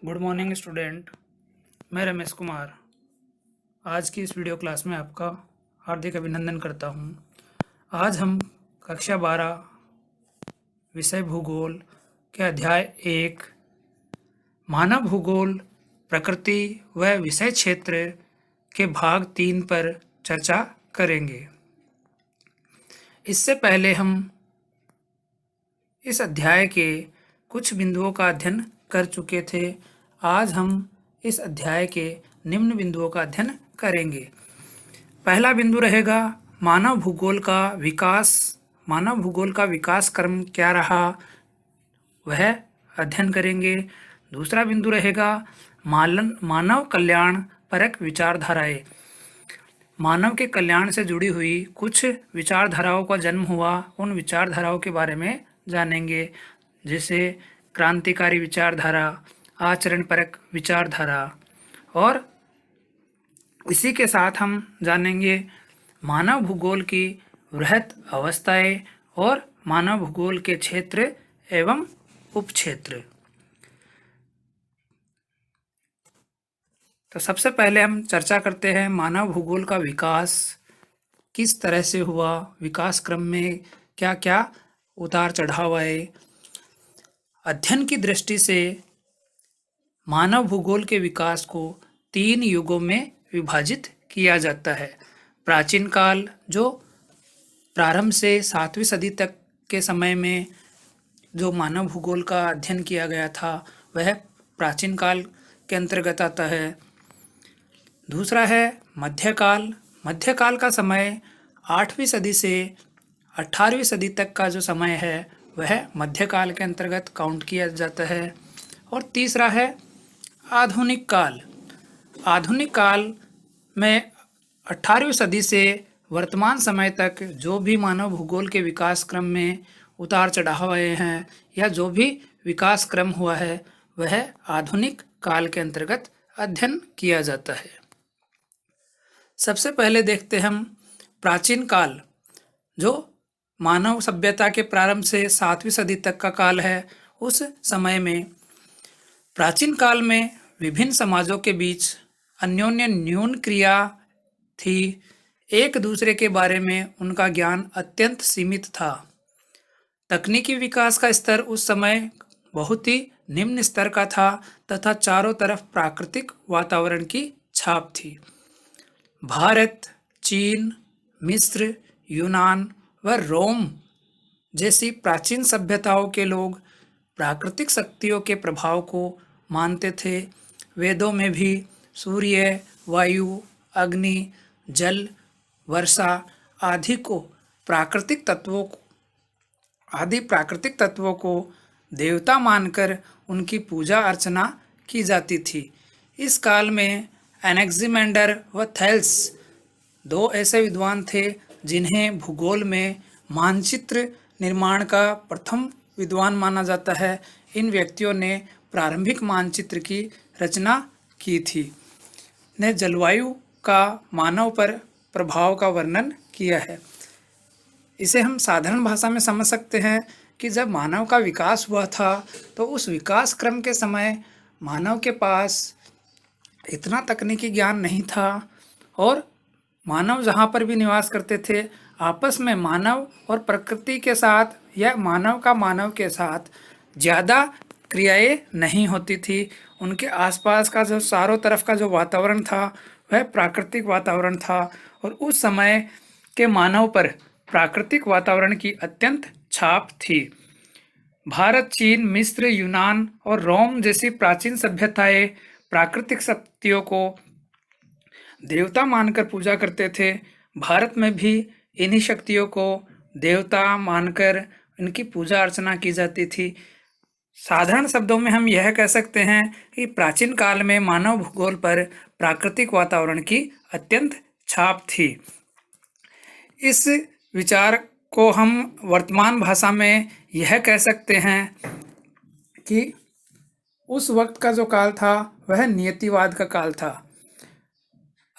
Good morning student. मैं रमेश कुमार आज की इस वीडियो क्लास में आपका हार्दिक अभिनंदन करता हूं। आज हम कक्षा 12 विषय भूगोल के अध्याय 1 मानव भूगोल प्रकृति व विषय क्षेत्र के भाग 3 पर चर्चा करेंगे। इससे पहले हम इस अध्याय के कुछ बिंदुओं का अध्ययन कर चुके थे। आज हम इस अध्याय के निम्न बिंदुओं का अध्ययन करेंगे। पहला बिंदु रहेगा मानव भूगोल का विकास। मानव भूगोल का विकास क्रम क्या रहा, वह अध्ययन करेंगे। दूसरा बिंदु रहेगा मानव कल्याण परक विचारधाराएं। मानव के कल्याण से जुड़ी हुई कुछ विचारधाराओं का जन्म हुआ, उन विचारधाराओं के बारे में जानेंगे, जैसे क्रांतिकारी विचारधारा, आचरणपरक विचारधारा। और इसी के साथ हम जानेंगे मानव भूगोल की वृहत अवस्थाएं और मानव भूगोल के क्षेत्र एवं उपक्षेत्र। तो सबसे पहले हम चर्चा करते हैं मानव भूगोल का विकास किस तरह से हुआ, विकास क्रम में क्या क्या उतार चढ़ाव आए। अध्ययन की दृष्टि से मानव भूगोल के विकास को 3 युगों में विभाजित किया जाता है। प्राचीन काल, जो प्रारंभ से 7वीं सदी तक के समय में जो मानव भूगोल का अध्ययन किया गया था, वह प्राचीन काल के अंतर्गत आता है। दूसरा है मध्यकाल। मध्यकाल का समय 8वीं सदी से 18वीं सदी तक का जो समय है, वह मध्यकाल के अंतर्गत काउंट किया जाता है। और तीसरा है आधुनिक काल। आधुनिक काल में 18वीं सदी से वर्तमान समय तक जो भी मानव भूगोल के विकास क्रम में उतार चढ़ाव आए हैं या जो भी विकास क्रम हुआ है, वह आधुनिक काल के अंतर्गत अध्ययन किया जाता है। सबसे पहले देखते हम प्राचीन काल, जो मानव सभ्यता के प्रारंभ से 7वीं सदी तक का काल है। उस समय में प्राचीन काल में विभिन्न समाजों के बीच अन्योन्य न्यून क्रिया थी। एक दूसरे के बारे में उनका ज्ञान अत्यंत सीमित था। तकनीकी विकास का स्तर उस समय बहुत ही निम्न स्तर का था तथा चारों तरफ प्राकृतिक वातावरण की छाप थी। भारत, चीन, मिस्र, यूनान व रोम जैसी प्राचीन सभ्यताओं के लोग प्राकृतिक शक्तियों के प्रभाव को मानते थे। वेदों में भी सूर्य, वायु, अग्नि, जल, वर्षा आदि प्राकृतिक तत्वों को देवता मानकर उनकी पूजा अर्चना की जाती थी। इस काल में एनेक्सिमेंडर व थेल्स 2 ऐसे विद्वान थे जिन्हें भूगोल में मानचित्र निर्माण का प्रथम विद्वान माना जाता है। इन व्यक्तियों ने प्रारंभिक मानचित्र की रचना की थी, ने जलवायु का मानव पर प्रभाव का वर्णन किया है। इसे हम साधारण भाषा में समझ सकते हैं कि जब मानव का विकास हुआ था, तो उस विकास क्रम के समय मानव के पास इतना तकनीकी ज्ञान नहीं था और मानव जहाँ पर भी निवास करते थे, आपस में मानव और प्रकृति के साथ या मानव का मानव के साथ ज़्यादा क्रियाएं नहीं होती थी। उनके आसपास का जो चारों तरफ का जो वातावरण था, वह प्राकृतिक वातावरण था और उस समय के मानव पर प्राकृतिक वातावरण की अत्यंत छाप थी। भारत, चीन, मिस्र, यूनान और रोम जैसी प्राचीन सभ्यताएं प्राकृतिक शक्तियों को देवता मानकर पूजा करते थे। भारत में भी इन्हीं शक्तियों को देवता मानकर इनकी पूजा अर्चना की जाती थी। साधारण शब्दों में हम यह कह सकते हैं कि प्राचीन काल में मानव भूगोल पर प्राकृतिक वातावरण की अत्यंत छाप थी। इस विचार को हम वर्तमान भाषा में यह कह सकते हैं कि उस वक्त का जो काल था, वह नियतिवाद का काल था।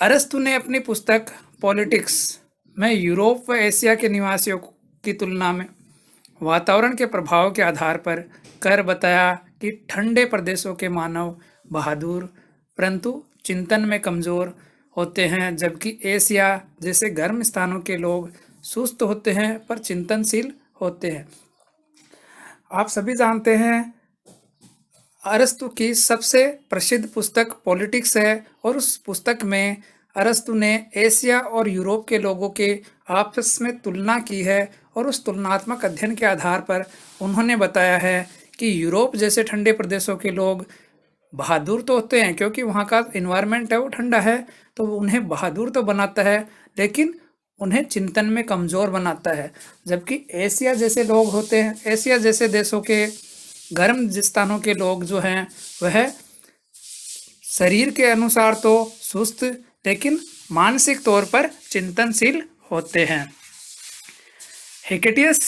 अरस्तु ने अपनी पुस्तक पॉलिटिक्स में यूरोप व एशिया के निवासियों की तुलना में वातावरण के प्रभाव के आधार पर बताया कि ठंडे प्रदेशों के मानव बहादुर परंतु चिंतन में कमज़ोर होते हैं, जबकि एशिया जैसे गर्म स्थानों के लोग सुस्त होते हैं पर चिंतनशील होते हैं। आप सभी जानते हैं अरस्तु की सबसे प्रसिद्ध पुस्तक पॉलिटिक्स है और उस पुस्तक में अरस्तु ने एशिया और यूरोप के लोगों के आपस में तुलना की है और उस तुलनात्मक अध्ययन के आधार पर उन्होंने बताया है कि यूरोप जैसे ठंडे प्रदेशों के लोग बहादुर तो होते हैं क्योंकि वहाँ का इन्वायरमेंट है वो ठंडा है, तो उन्हें बहादुर तो बनाता है लेकिन उन्हें चिंतन में कमज़ोर बनाता है। जबकि एशिया जैसे लोग होते हैं, एशिया जैसे देशों के गर्म स्थानों के लोग जो हैं वह शरीर के अनुसार तो सुस्त लेकिन मानसिक तौर पर चिंतनशील होते हैं। हेकेटियस,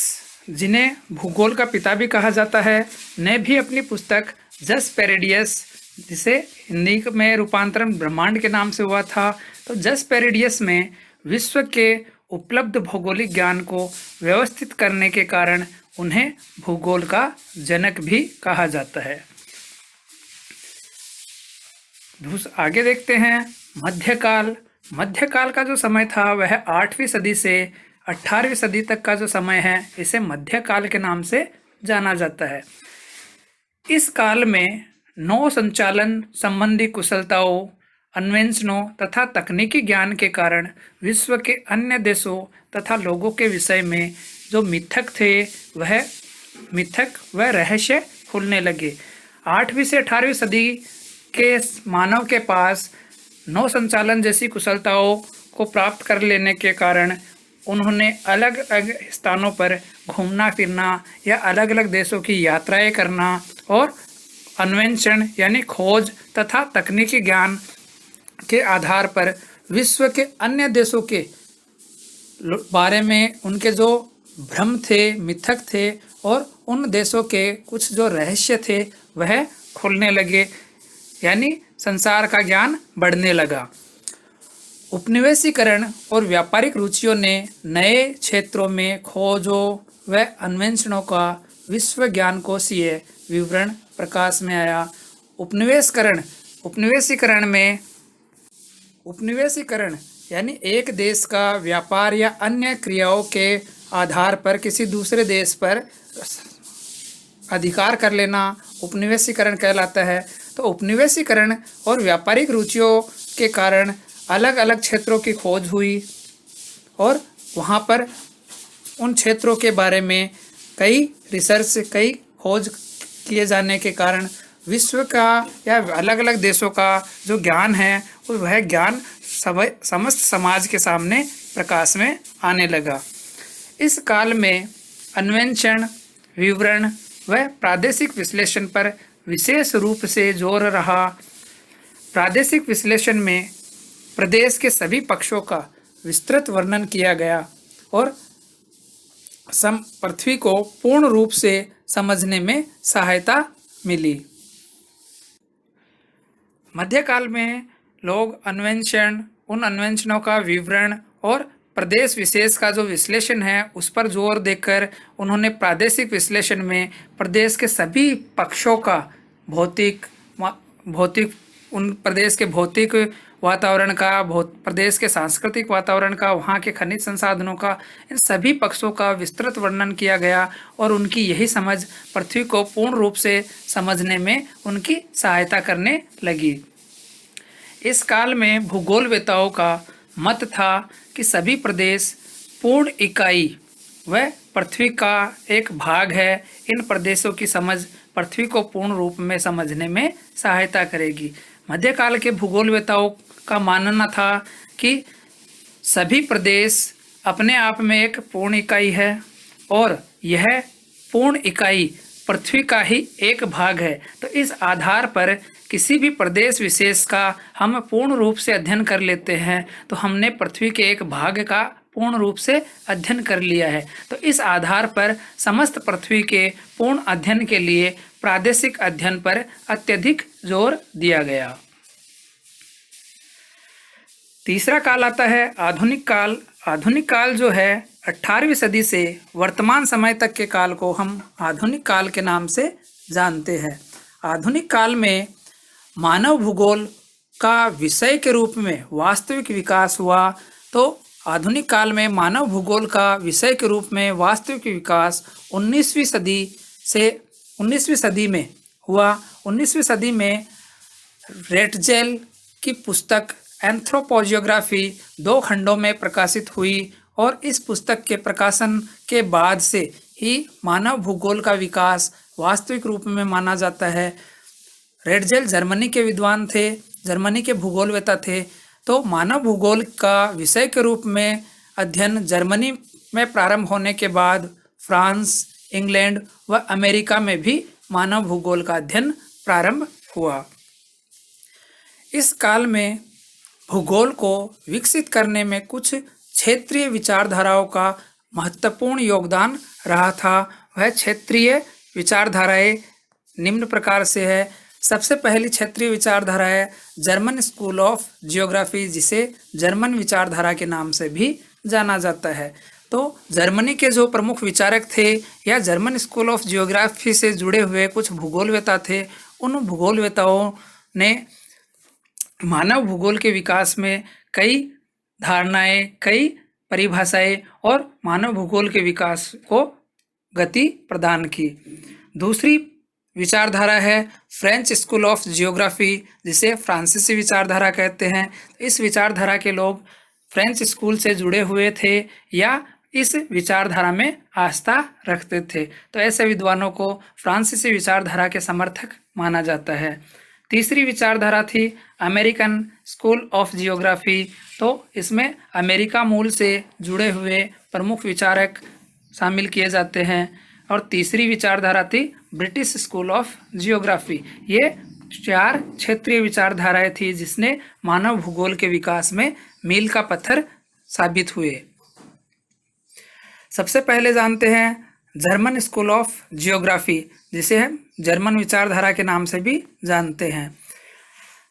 जिन्हें भूगोल का पिता भी कहा जाता है, ने भी अपनी पुस्तक जस पेरिडियस, जिसे हिंदी में रूपांतरण ब्रह्मांड के नाम से हुआ था, तो जस पेरिडियस में विश्व के उपलब्ध भौगोलिक ज्ञान को व्यवस्थित करने के कारण उन्हें भूगोल का जनक भी कहा जाता है। आगे देखते हैं मध्यकाल। मध्यकाल का जो समय था वह 8वीं सदी से 18वीं सदी तक का जो समय है इसे मध्यकाल के नाम से जाना जाता है। इस काल में नौ संचालन संबंधी कुशलताओं, अन्वेषणों तथा तकनीकी ज्ञान के कारण विश्व के अन्य देशों तथा लोगों के विषय में जो मिथक थे वह रहस्य खुलने लगे। 8वीं से 18वीं सदी के मानव के पास नौ संचालन जैसी कुशलताओं को प्राप्त कर लेने के कारण उन्होंने अलग अलग स्थानों पर घूमना फिरना या अलग अलग देशों की यात्राएं करना और अन्वेषण यानी खोज तथा तकनीकी ज्ञान के आधार पर विश्व के अन्य देशों के बारे में उनके जो भ्रम थे, मिथक थे और उन देशों के कुछ जो रहस्य थे वह खुलने लगे, यानी संसार का ज्ञान बढ़ने लगा। उपनिवेशीकरण और व्यापारिक रुचियों ने नए क्षेत्रों में खोजों व अन्वेषणों का विश्व ज्ञान कोशीय विवरण प्रकाश में आया। उपनिवेशीकरण यानी एक देश का व्यापार या अन्य क्रियाओं के आधार पर किसी दूसरे देश पर अधिकार कर लेना उपनिवेशीकरण कहलाता है। तो उपनिवेशीकरण और व्यापारिक रुचियों के कारण अलग अलग क्षेत्रों की खोज हुई और वहाँ पर उन क्षेत्रों के बारे में कई खोज किए जाने के कारण विश्व का या अलग अलग देशों का जो ज्ञान है वह ज्ञान समस्त समाज के सामने प्रकाश में आने लगा। इस काल में अन्वेषण, विवरण व प्रादेशिक विश्लेषण पर विशेष रूप से जोर रहा। प्रादेशिक विश्लेषण में प्रदेश के सभी पक्षों का विस्तृत वर्णन किया गया और पृथ्वी को पूर्ण रूप से समझने में सहायता मिली। मध्यकाल में लोग उन अन्वेषणों का विवरण और प्रदेश विशेष का जो विश्लेषण है उस पर जोर देकर उन्होंने प्रादेशिक विश्लेषण में प्रदेश के सभी पक्षों का उन प्रदेश के भौतिक वातावरण का, प्रदेश के सांस्कृतिक वातावरण का, वहाँ के खनिज संसाधनों का, इन सभी पक्षों का विस्तृत वर्णन किया गया और उनकी यही समझ पृथ्वी को पूर्ण रूप से समझने में उनकी सहायता करने लगी। इस काल में भूगोलवेताओं का मत था कि सभी प्रदेश पूर्ण इकाई व पृथ्वी का एक भाग है। इन प्रदेशों की समझ पृथ्वी को पूर्ण रूप में समझने में सहायता करेगी। मध्यकाल के भूगोलवेताओं का मानना था कि सभी प्रदेश अपने आप में एक पूर्ण इकाई है और यह पूर्ण इकाई पृथ्वी का ही एक भाग है। तो इस आधार पर किसी भी प्रदेश विशेष का हम पूर्ण रूप से अध्ययन कर लेते हैं तो हमने पृथ्वी के एक भाग का पूर्ण रूप से अध्ययन कर लिया है। तो इस आधार पर समस्त पृथ्वी के पूर्ण अध्ययन के लिए प्रादेशिक अध्ययन पर अत्यधिक जोर दिया गया। तीसरा काल आता है आधुनिक काल। आधुनिक काल जो है 18वीं सदी से वर्तमान समय तक के काल को हम आधुनिक काल के नाम से जानते हैं। आधुनिक काल में मानव भूगोल का विषय के रूप में वास्तविक विकास हुआ, तो आधुनिक काल में मानव भूगोल का विषय के रूप में वास्तविक विकास 19वीं सदी में हुआ। 19वीं सदी में रेटजेल की पुस्तक एंथ्रोपोजियोग्राफी 2 खंडों में प्रकाशित हुई और इस पुस्तक के प्रकाशन के बाद से ही मानव भूगोल का विकास वास्तविक रूप में माना जाता है। रेटजेल जर्मनी के विद्वान थे, जर्मनी के भूगोलवेता थे, तो मानव भूगोल का विषय के रूप में अध्ययन जर्मनी में प्रारंभ होने के बाद फ्रांस, इंग्लैंड व अमेरिका में भी मानव भूगोल का अध्ययन प्रारंभ हुआ। इस काल में भूगोल को विकसित करने में कुछ क्षेत्रीय विचारधाराओं का महत्वपूर्ण योगदान रहा था। वह क्षेत्रीय विचारधाराएं निम्न प्रकार से है। सबसे पहली क्षेत्रीय विचारधारा है जर्मन स्कूल ऑफ जियोग्राफी, जिसे जर्मन विचारधारा के नाम से भी जाना जाता है। तो जर्मनी के जो प्रमुख विचारक थे या जर्मन स्कूल ऑफ जियोग्राफी से जुड़े हुए कुछ भूगोलवेता थे, उन भूगोलवेताओं ने मानव भूगोल के विकास में कई धारणाएं, कई परिभाषाएं और मानव भूगोल के विकास को गति प्रदान की। दूसरी विचारधारा है फ्रेंच स्कूल ऑफ जियोग्राफी, जिसे फ्रांसीसी विचारधारा कहते हैं। इस विचारधारा के लोग फ्रेंच स्कूल से जुड़े हुए थे या इस विचारधारा में आस्था रखते थे, तो ऐसे विद्वानों को फ्रांसीसी विचारधारा के समर्थक माना जाता है। तीसरी विचारधारा थी अमेरिकन स्कूल ऑफ जियोग्राफी, तो इसमें अमेरिका मूल से जुड़े हुए प्रमुख विचारक शामिल किए जाते हैं। और तीसरी विचारधारा थी ब्रिटिश स्कूल ऑफ जियोग्राफी। ये 4 क्षेत्रीय विचारधाराएं थी जिसने मानव भूगोल के विकास में मील का पत्थर साबित हुए। सबसे पहले जानते हैं जर्मन स्कूल ऑफ जियोग्राफी, जिसे हम जर्मन विचारधारा के नाम से भी जानते हैं।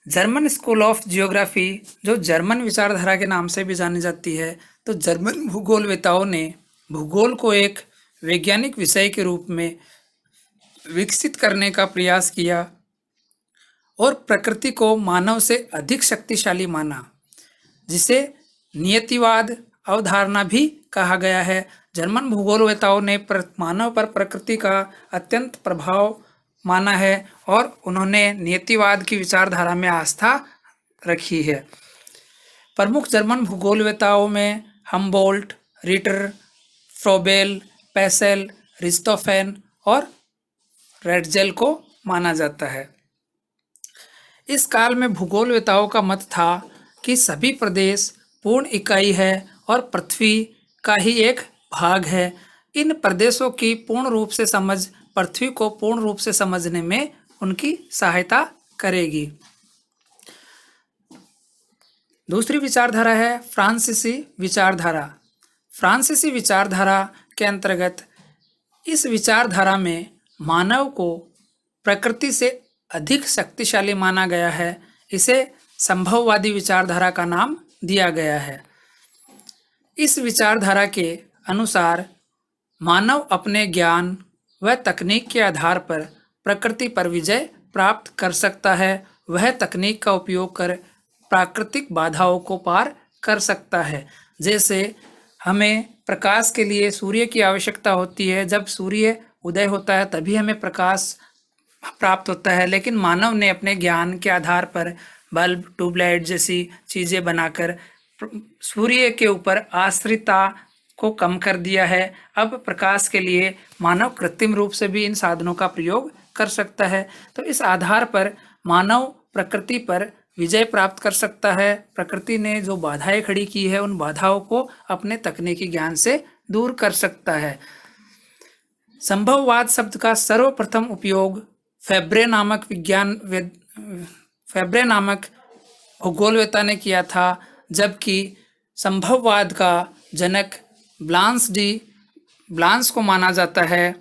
जर्मन स्कूल ऑफ जियोग्राफी जो जर्मन विचारधारा के नाम से भी जानी जाती है, तो जर्मन भूगोलवेताओं ने भूगोल को एक वैज्ञानिक विषय के रूप में विकसित करने का प्रयास किया और प्रकृति को मानव से अधिक शक्तिशाली माना, जिसे नियतिवाद अवधारणा भी कहा गया है। जर्मन भूगोलवेताओं ने मानव पर प्रकृति का अत्यंत प्रभाव माना है और उन्होंने नियतिवाद की विचारधारा में आस्था रखी है। प्रमुख जर्मन भूगोलवेताओं में हम्बोल्ट, रिटर, फ्रोबेल, पेसेल, रिस्टोफेन और रेटजेल को माना जाता है। इस काल में भूगोलवेताओं का मत था कि सभी प्रदेश पूर्ण इकाई है और पृथ्वी का ही एक भाग है। इन प्रदेशों की पूर्ण रूप से समझ पृथ्वी को पूर्ण रूप से समझने में उनकी सहायता करेगी। दूसरी विचारधारा है फ्रांसीसी विचारधारा। फ्रांसीसी विचारधारा के अंतर्गत इस विचारधारा में मानव को प्रकृति से अधिक शक्तिशाली माना गया है। इसे संभववादी विचारधारा का नाम दिया गया है। इस विचारधारा के अनुसार मानव अपने ज्ञान व तकनीक के आधार पर प्रकृति पर विजय प्राप्त कर सकता है। वह तकनीक का उपयोग कर प्राकृतिक बाधाओं को पार कर सकता है। जैसे हमें प्रकाश के लिए सूर्य की आवश्यकता होती है, जब सूर्य उदय होता है तभी हमें प्रकाश प्राप्त होता है, लेकिन मानव ने अपने ज्ञान के आधार पर बल्ब, ट्यूबलाइट जैसी चीज़ें बनाकर सूर्य के ऊपर आश्रितता को कम कर दिया है। अब प्रकाश के लिए मानव कृत्रिम रूप से भी इन साधनों का प्रयोग कर सकता है। तो इस आधार पर मानव प्रकृति पर विजय प्राप्त कर सकता है। प्रकृति ने जो बाधाएं खड़ी की है उन बाधाओं को अपने तकनीकी ज्ञान से दूर कर सकता है। संभववाद शब्द का सर्वप्रथम उपयोग फेब्रे नामक भूगोलवेता ने किया था, जबकि संभववाद का जनक ब्लांस को माना जाता है।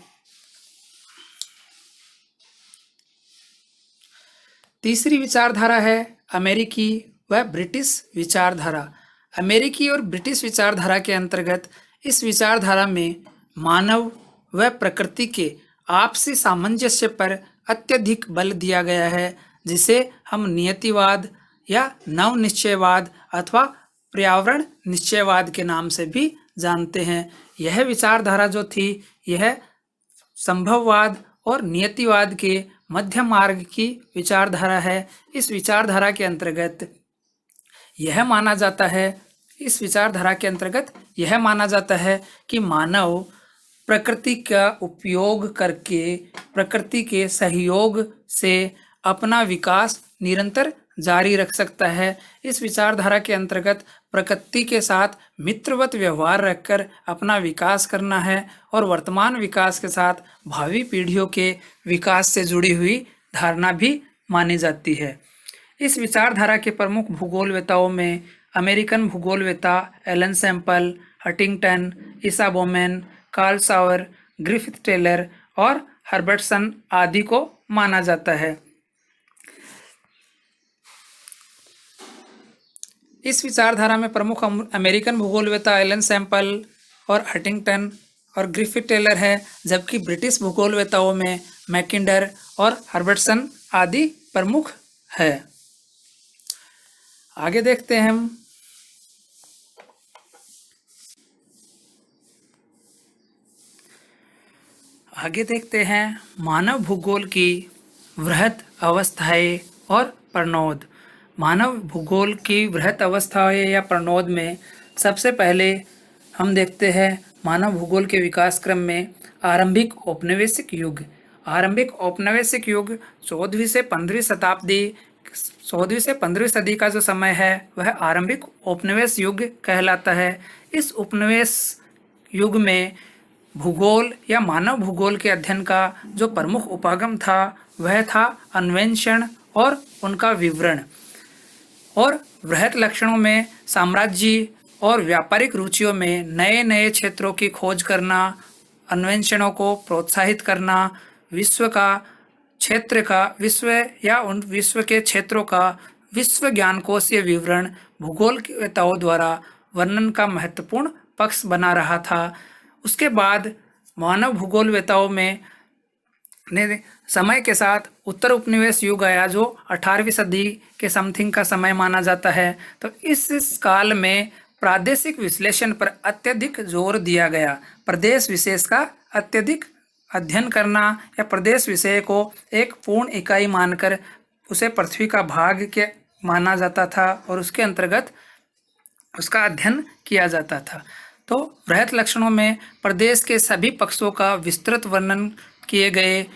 तीसरी विचारधारा है अमेरिकी व ब्रिटिश विचारधारा। अमेरिकी और ब्रिटिश विचारधारा के अंतर्गत इस विचारधारा में मानव व प्रकृति के आपसी सामंजस्य पर अत्यधिक बल दिया गया है। जिसे हम नियतिवाद या नव निश्चयवाद अथवा पर्यावरण निश्चयवाद के नाम से भी जानते हैं। यह विचारधारा जो थी, यह संभववाद और नियतिवाद के मध्य मार्ग की विचारधारा है। इस विचारधारा के अंतर्गत यह माना जाता है कि मानव प्रकृति का उपयोग करके, प्रकृति के सहयोग से अपना विकास निरंतर जारी रख सकता है। इस विचारधारा के अंतर्गत प्रकृति के साथ मित्रवत व्यवहार रखकर अपना विकास करना है और वर्तमान विकास के साथ भावी पीढ़ियों के विकास से जुड़ी हुई धारणा भी मानी जाती है। इस विचारधारा के प्रमुख भूगोलवेताओं में अमेरिकन भूगोलवेता एलन सैम्पल, हंटिंगटन, ईसा बोमेन, कार्ल सावर, ग्रिफिथ टेलर और हर्बर्टसन आदि को माना जाता है। इस विचारधारा में प्रमुख अमेरिकन भूगोलवेता एलन सैम्पल और हंटिंगटन और ग्रिफिथ टेलर है, जबकि ब्रिटिश भूगोलवेताओं में मैकिंडर और हर्बर्टसन आदि प्रमुख है। आगे देखते हैं हम। मानव भूगोल की वृहत अवस्थाएं और प्रणोद। मानव भूगोल की वृहत अवस्थाएं या प्रणोद में सबसे पहले हम देखते हैं मानव भूगोल के विकास क्रम में आरंभिक औपनिवेशिक युग। 14वीं से 15वीं सदी का जो समय है वह आरंभिक औपनिवेश युग कहलाता है। इस उपनिवेश युग में भूगोल या मानव भूगोल के अध्ययन का जो प्रमुख उपागम था वह था अन्वेषण और उनका विवरण, और वृहत लक्षणों में साम्राज्य और व्यापारिक रुचियों में नए नए क्षेत्रों की खोज करना, अन्वेषणों को प्रोत्साहित करना, विश्व के क्षेत्रों का विश्व ज्ञानकोशीय विवरण भूगोलवेताओं द्वारा वर्णन का महत्वपूर्ण पक्ष बना रहा था। उसके बाद मानव भूगोलवेताओं में समय के साथ उत्तर उपनिवेश युग आया, जो 18वीं सदी के समथिंग का समय माना जाता है। तो इस काल में प्रादेशिक विश्लेषण पर अत्यधिक जोर दिया गया। प्रदेश विशेष का अत्यधिक अध्ययन करना या प्रदेश विषय को एक पूर्ण इकाई मानकर उसे पृथ्वी का भाग के माना जाता था और उसके अंतर्गत उसका अध्ययन किया जाता था। तो वृहत लक्षणों में प्रदेश के सभी पक्षों का विस्तृत वर्णन किए गए।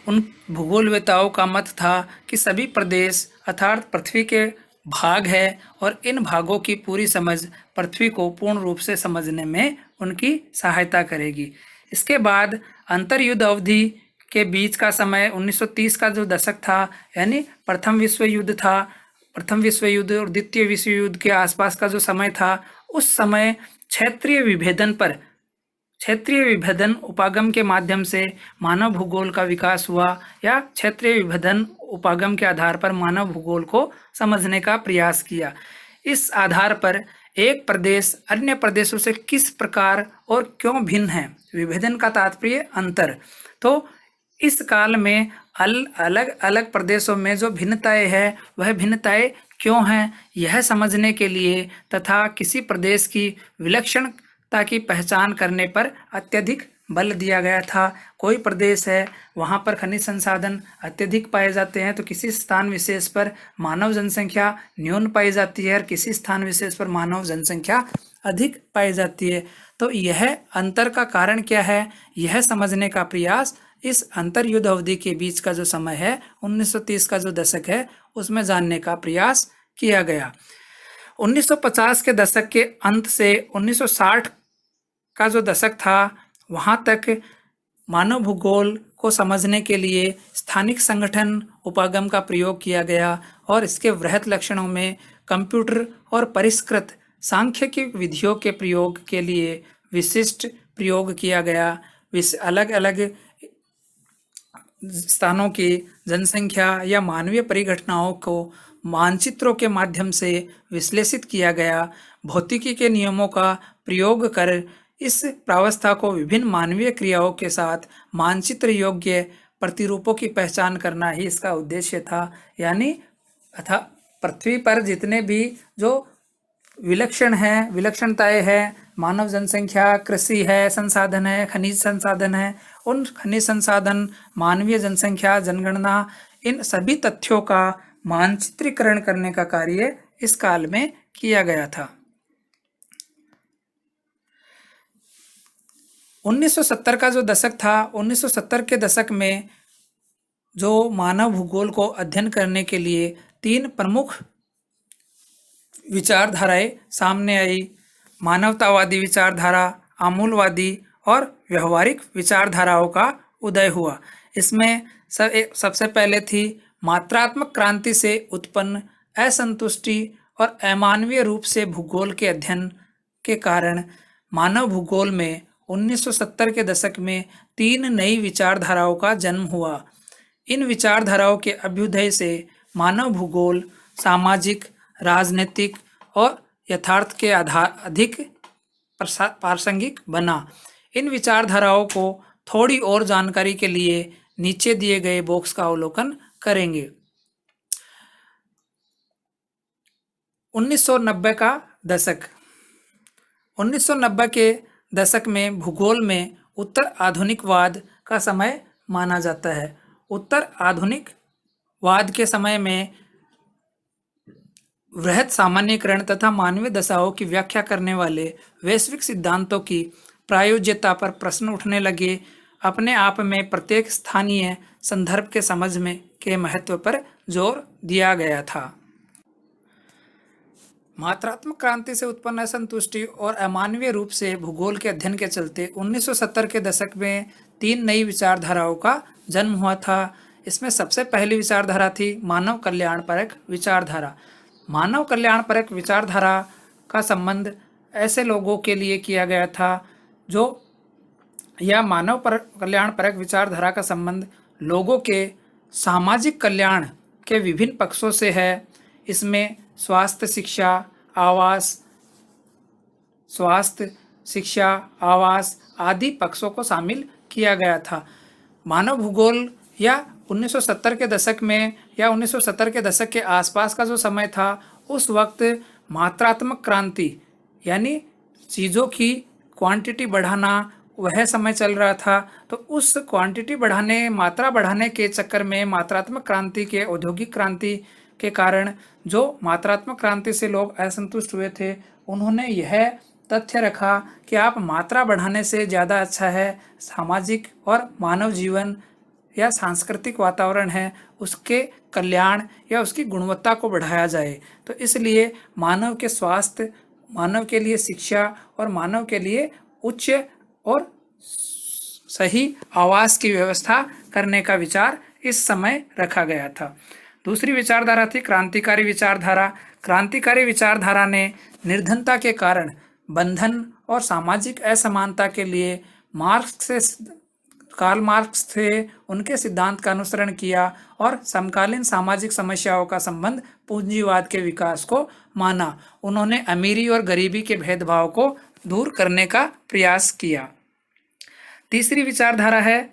उन भूगोलवेताओं का मत था कि सभी प्रदेश अर्थात पृथ्वी के भाग है और इन भागों की पूरी समझ पृथ्वी को पूर्ण रूप से समझने में उनकी सहायता करेगी। इसके बाद अंतर्युद्ध अवधि के बीच का समय 1930 का जो दशक था, यानी प्रथम विश्व युद्ध और द्वितीय विश्व युद्ध के आसपास का जो समय था, उस समय क्षेत्रीय विभेदन उपागम के माध्यम से मानव भूगोल का विकास हुआ, या क्षेत्रीय विभेदन उपागम के आधार पर मानव भूगोल को समझने का प्रयास किया। इस आधार पर एक प्रदेश अन्य प्रदेशों से किस प्रकार और क्यों भिन्न है, विभेदन का तात्पर्य अंतर। तो इस काल में अलग अलग प्रदेशों में जो भिन्नताएं है वह भिन्नताएं क्यों हैं, यह समझने के लिए तथा किसी प्रदेश की विलक्षणता की पहचान करने पर अत्यधिक बल दिया गया था। कोई प्रदेश है वहाँ पर खनिज संसाधन अत्यधिक पाए जाते हैं, तो किसी स्थान विशेष पर मानव जनसंख्या न्यून पाई जाती है और किसी स्थान विशेष पर मानव जनसंख्या अधिक पाई जाती है। तो यह अंतर का कारण क्या है, यह समझने का प्रयास इस अंतर्युद्ध अवधि के बीच का जो समय है 1930 का जो दशक है उसमें जानने का प्रयास किया गया। 1950 के दशक के अंत से 1960 का जो दशक था वहाँ तक मानव भूगोल को समझने के लिए स्थानिक संगठन उपागम का प्रयोग किया गया और इसके वृहत लक्षणों में कंप्यूटर और परिष्कृत सांख्यिकी विधियों के प्रयोग के लिए विशिष्ट प्रयोग किया गया। अलग अलग स्थानों की जनसंख्या या मानवीय परिघटनाओं को मानचित्रों के माध्यम से विश्लेषित किया गया। भौतिकी के नियमों का प्रयोग कर इस प्रावस्था को विभिन्न मानवीय क्रियाओं के साथ मानचित्र योग्य प्रतिरूपों की पहचान करना ही इसका उद्देश्य था। यानी अथा पृथ्वी पर जितने भी जो विलक्षणताएं हैं, मानव जनसंख्या, कृषि है, संसाधन है, खनिज संसाधन है, उन खनिज संसाधन, मानवीय जनसंख्या, जनगणना, इन सभी तथ्यों का मानचित्रीकरण करने का कार्य इस काल में किया गया था। 1970 का जो दशक था, 1970 के दशक में जो मानव भूगोल को अध्ययन करने के लिए 3 प्रमुख विचारधाराएं सामने आई। मानवतावादी विचारधारा, आमूलवादी और व्यवहारिक विचारधाराओं का उदय हुआ। इसमें सबसे पहले थी मात्रात्मक क्रांति से उत्पन्न असंतुष्टि और अमानवीय रूप से भूगोल के अध्ययन के कारण मानव भूगोल में 1970 के दशक में 3 नई विचारधाराओं का जन्म हुआ। इन विचारधाराओं के अभ्युदय से मानव भूगोल सामाजिक, राजनीतिक और यथार्थ के आधार अधिक प्रासंगिक बना। इन विचारधाराओं को थोड़ी और जानकारी के लिए नीचे दिए गए बॉक्स का अवलोकन करेंगे। 1990 का दशक। 1990 के दशक में भूगोल में उत्तर आधुनिकवाद का समय माना जाता है। उत्तर आधुनिकवाद के समय में वृहत सामान्यीकरण तथा मानवीय दशाओं की व्याख्या करने वाले वैश्विक सिद्धांतों की प्रायोज्यता पर प्रश्न उठने लगे। अपने आप में प्रत्येक स्थानीय संदर्भ के समझ में के महत्व पर जोर दिया गया था। मात्रात्मक क्रांति से उत्पन्न असंतुष्टि और अमानवीय रूप से भूगोल के अध्ययन के चलते 1970 के दशक में 3 नई विचारधाराओं का जन्म हुआ था। इसमें सबसे पहली विचारधारा थी मानव कल्याणपरक विचारधारा। मानव कल्याणपरक विचारधारा का संबंध ऐसे लोगों के लिए किया गया था जो मानव कल्याणपरक विचारधारा का संबंध लोगों के सामाजिक कल्याण के विभिन्न पक्षों से है। इसमें स्वास्थ्य, शिक्षा, आवास आदि पक्षों को शामिल किया गया था। मानव भूगोल या 1970 के दशक में या 1970 के दशक के आसपास का जो समय था, उस वक्त मात्रात्मक क्रांति यानी चीज़ों की क्वांटिटी बढ़ाना वह समय चल रहा था। तो उस क्वांटिटी बढ़ाने, मात्रा बढ़ाने के चक्कर में मात्रात्मक क्रांति के, औद्योगिक क्रांति के कारण जो मात्रात्मक क्रांति से लोग असंतुष्ट हुए थे, उन्होंने यह तथ्य रखा कि आप मात्रा बढ़ाने से ज़्यादा अच्छा है सामाजिक और मानव जीवन या सांस्कृतिक वातावरण है, उसके कल्याण या उसकी गुणवत्ता को बढ़ाया जाए। तो इसलिए मानव के स्वास्थ्य, मानव के लिए शिक्षा और मानव के लिए उच्च और सही आवास की व्यवस्था करने का विचार इस समय रखा गया था। दूसरी विचारधारा थी क्रांतिकारी विचारधारा। क्रांतिकारी विचारधारा ने निर्धनता के कारण बंधन और सामाजिक असमानता के लिए कार्ल मार्क्स थे, उनके सिद्धांत का अनुसरण किया और समकालीन सामाजिक समस्याओं का संबंध पूंजीवाद के विकास को माना। उन्होंने अमीरी और गरीबी के भेदभाव को दूर करने का प्रयास किया। तीसरी विचारधारा है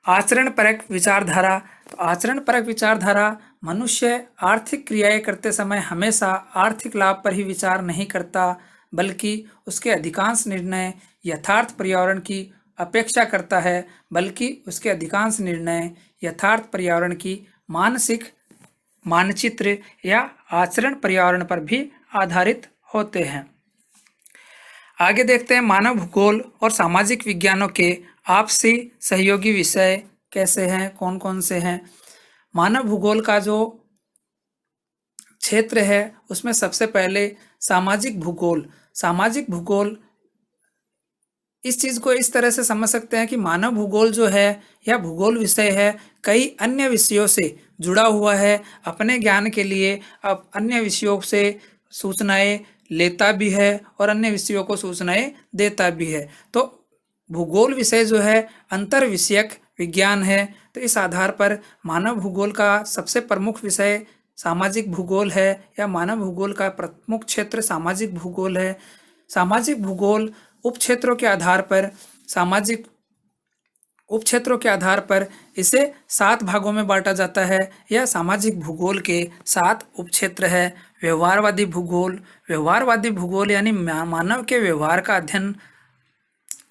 आचरणपरक विचारधारा। तो आचरणपरक विचारधारा मनुष्य आर्थिक क्रियाएं करते समय हमेशा आर्थिक लाभ पर ही विचार नहीं करता, बल्कि उसके अधिकांश निर्णय यथार्थ पर्यावरण की अपेक्षा करता है, बल्कि उसके अधिकांश निर्णय यथार्थ पर्यावरण की मानसिक मानचित्र या आचरण पर्यावरण पर भी आधारित होते हैं। आगे देखते हैं मानव भूगोल और सामाजिक विज्ञानों के आपसी सहयोगी विषय कैसे हैं, कौन कौन से हैं। मानव भूगोल का जो क्षेत्र है उसमें सबसे पहले सामाजिक भूगोल। सामाजिक भूगोल इस चीज़ को इस तरह से समझ सकते हैं कि मानव भूगोल जो है या भूगोल विषय है, कई अन्य विषयों से जुड़ा हुआ है। अपने ज्ञान के लिए अब अन्य विषयों से सूचनाएं लेता भी है और अन्य विषयों को सूचनाएं देता भी है। तो भूगोल विषय जो है अंतर विषयक विज्ञान है। तो इस आधार पर मानव भूगोल का सबसे प्रमुख विषय सामाजिक भूगोल है या मानव भूगोल का प्रमुख क्षेत्र सामाजिक भूगोल है। सामाजिक भूगोल उप क्षेत्रों के आधार पर सामाजिक उपक्षेत्रों के आधार पर इसे 7 भागों में बांटा जाता है। यह सामाजिक भूगोल के 7 उपक्षेत्र है। व्यवहारवादी भूगोल, व्यवहारवादी भूगोल यानी मानव के व्यवहार का अध्ययन।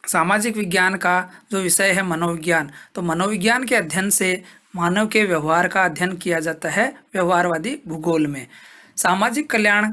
सामाजिक विज्ञान का जो विषय है मनोविज्ञान, तो मनोविज्ञान के अध्ययन से मानव के व्यवहार का अध्ययन किया जाता है व्यवहारवादी भूगोल में। सामाजिक कल्याण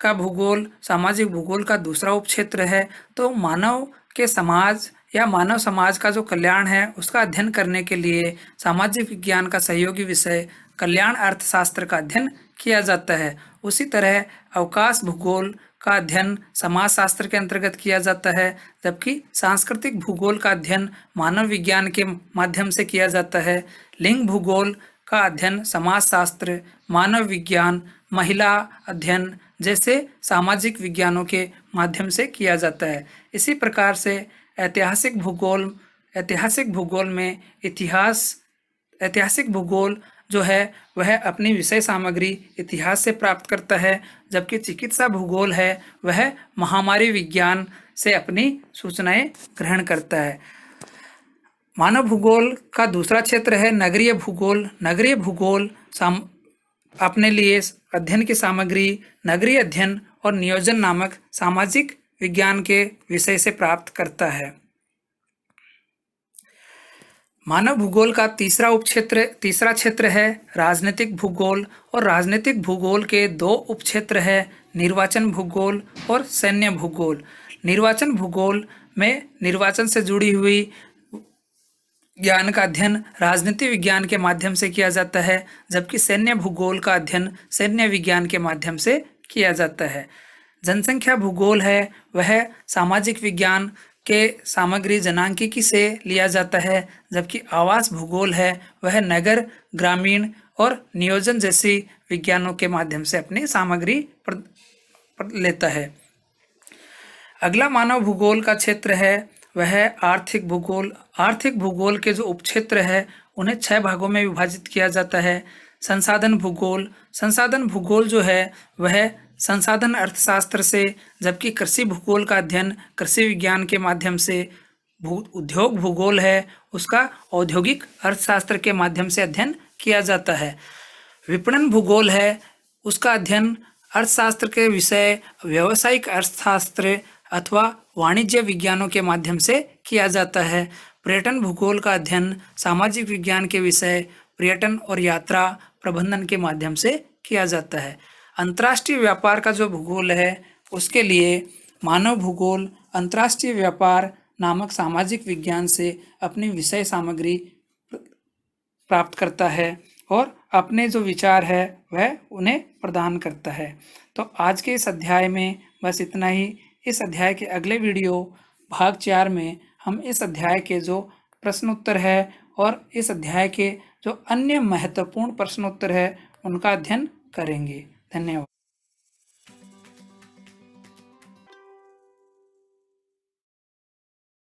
का भूगोल सामाजिक भूगोल का दूसरा उपक्षेत्र है। तो मानव के समाज या मानव समाज का जो कल्याण है उसका अध्ययन करने के लिए सामाजिक विज्ञान का सहयोगी विषय कल्याण अर्थशास्त्र का अध्ययन किया जाता है। उसी तरह अवकाश भूगोल का अध्ययन समाजशास्त्र के अंतर्गत किया जाता है, जबकि सांस्कृतिक भूगोल का अध्ययन मानव विज्ञान के माध्यम से किया जाता है। लिंग भूगोल का अध्ययन समाजशास्त्र, मानव विज्ञान, महिला अध्ययन जैसे सामाजिक विज्ञानों के माध्यम से किया जाता है। इसी प्रकार से ऐतिहासिक भूगोल में ऐतिहासिक भूगोल जो है वह अपनी विषय सामग्री इतिहास से प्राप्त करता है, जबकि चिकित्सा भूगोल है वह महामारी विज्ञान से अपनी सूचनाएं ग्रहण करता है। मानव भूगोल का दूसरा क्षेत्र है नगरीय भूगोल। नगरीय भूगोल अपने लिए अध्ययन की सामग्री नगरीय अध्ययन और नियोजन नामक सामाजिक विज्ञान के विषय से प्राप्त करता है। मानव भूगोल का तीसरा क्षेत्र है राजनीतिक भूगोल, और राजनीतिक भूगोल के 2 उपक्षेत्र है निर्वाचन भूगोल और सैन्य भूगोल। निर्वाचन भूगोल में निर्वाचन से जुड़ी हुई ज्ञान का अध्ययन राजनीति विज्ञान के माध्यम से किया जाता है, जबकि सैन्य भूगोल का अध्ययन सैन्य विज्ञान के माध्यम से किया जाता है। जनसंख्या भूगोल है वह सामाजिक विज्ञान के सामग्री जनांकिकी से लिया जाता है, जबकि आवास भूगोल है वह नगर, ग्रामीण और नियोजन जैसी विज्ञानों के माध्यम से अपनी सामग्री लेता है। अगला मानव भूगोल का क्षेत्र है वह आर्थिक भूगोल। आर्थिक भूगोल के जो उपक्षेत्र है उन्हें 6 भागों में विभाजित किया जाता है। संसाधन भूगोल जो है वह संसाधन अर्थशास्त्र से, जबकि कृषि भूगोल का अध्ययन कृषि विज्ञान के माध्यम से। उद्योग भूगोल है उसका औद्योगिक अर्थशास्त्र के माध्यम से अध्ययन किया जाता है। विपणन भूगोल है उसका अध्ययन अर्थशास्त्र के विषय व्यावसायिक अर्थशास्त्र अथवा वाणिज्य विज्ञानों के माध्यम से किया जाता है। पर्यटन भूगोल का अध्ययन सामाजिक विज्ञान के विषय पर्यटन और यात्रा प्रबंधन के माध्यम से किया जाता है। अंतर्राष्ट्रीय व्यापार का जो भूगोल है उसके लिए मानव भूगोल अंतर्राष्ट्रीय व्यापार नामक सामाजिक विज्ञान से अपनी विषय सामग्री प्राप्त करता है और अपने जो विचार है वह उन्हें प्रदान करता है। तो आज के इस अध्याय में बस इतना ही। इस अध्याय के अगले वीडियो भाग 4 में हम इस अध्याय के जो प्रश्न उत्तर है और इस अध्याय के जो अन्य महत्वपूर्ण प्रश्न उत्तर है उनका अध्ययन करेंगे। धन्यवाद।